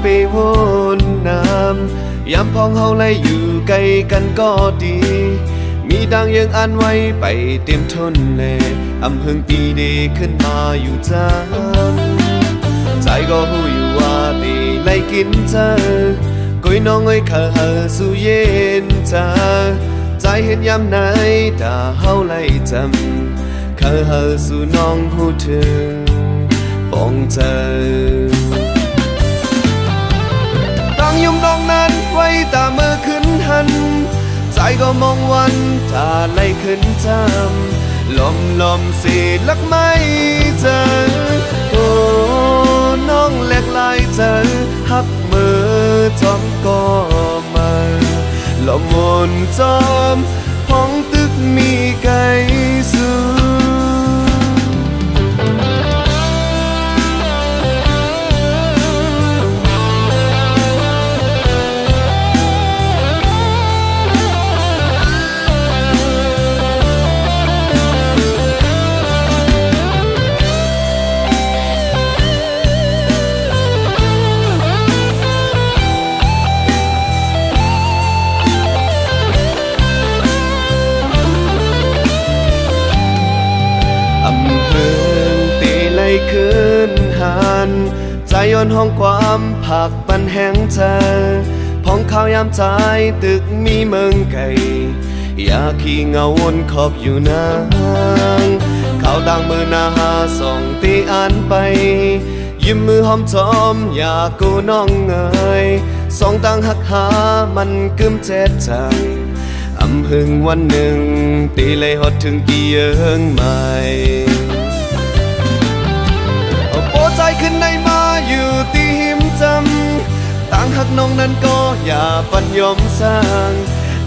ไปวนน้ำยามพองเฮาไล่อยู่ไกลกันก็ดีมีดังยังอ่านไว้ไปเต็มทนแลอำเฮิงปีเดขึ้นมาอยู่จังใจก็หูอยู่ว่าตีไล่กินเธอกุยน้องเอ้ยเขาสู่เย็นจาใจเห็นยามไหนถ้าเฮาไล่จำเขาสู่น้องหูถึงปองเธอตั้งยมดองนั้นไว้ตาเมื่อขึ้นหันใจก็มองวันถ้าไล่ขึ้นจำลมสีลักไม่เจอโอ้น้องแหลกลายเจอหักมือจอมก็มาลมวนจอมห้องตึกมีไก่สูขึ้นหันใจย้อนห้องความผักปันแห้งเธอพองข้าวยามใจตึกมีเมืองไก่อยากขี่เงาวนขอบอยู่นางข้าวต่างมือหน้าหาส่องตีอ่านไปยิ้มมือหอมจอมอยากกูน้องเงยสองต่างหักหามันกึมเจ็ดใจอำพึงวันหนึ่งตีเลยหดถึงกี่เยิงใหม่ใจขึ้นในมาอยู่ที่หิมจำต่างหักน้องนั้นก็อย่าปัญยอมสร้าง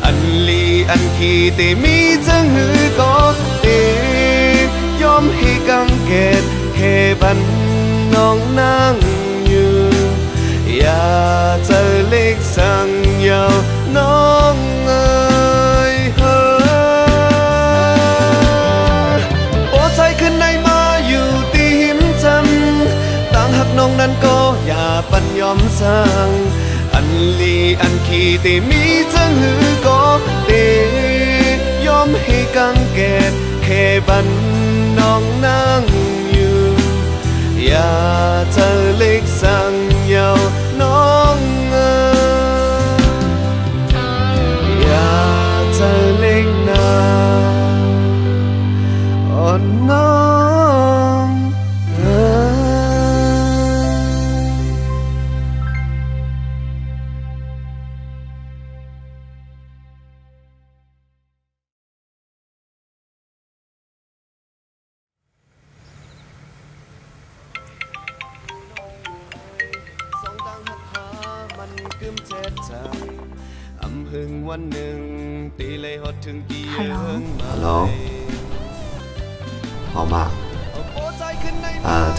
อันลีอันขี้แต่มีจังหือก็เตยอมให้กังเกตเฮบันน้องนั่งอยู่อย่าเจอเล็กสั่งยาวน้องเอ๋ยเฮ้โอ้ใจขึ้นในมาอยู่ที่หิมจำหักน้องนั้นก็อย่าปัญยอมสร้างอันลีอันขี้แต่มีจังหือก็เตยอมให้กังเกตแค่บันน้องนั่งอยู่อย่าเจอเล็กสั่งยาวน้องเอ๋ยอย่าเจอเล็กนาอ่อนน้องวันหนึ่งตีเลยหดถึงกี่เยิงมาฮัลโหล好吗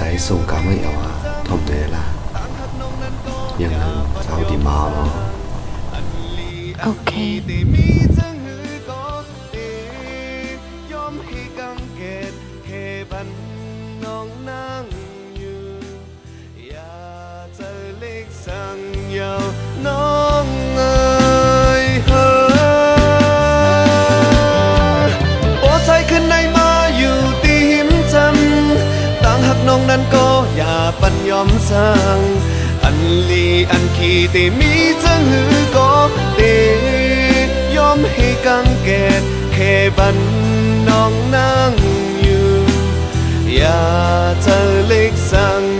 在送港嘅油啊拖唔對啦ยังหนึ่งจะเอาดีมา咯โอเคน้องเอ๋ยโอ้ใจขึ้นในมาอยู่ที่หิมจำต่างหักน้องนั้นก็อย่าปัญยอมสร้างอันลีอันขี้แต่มีจังหือก็เตยอมให้กังเกตแค่บันน้องนั่งอยู่อย่าเจอเล็กสั่ง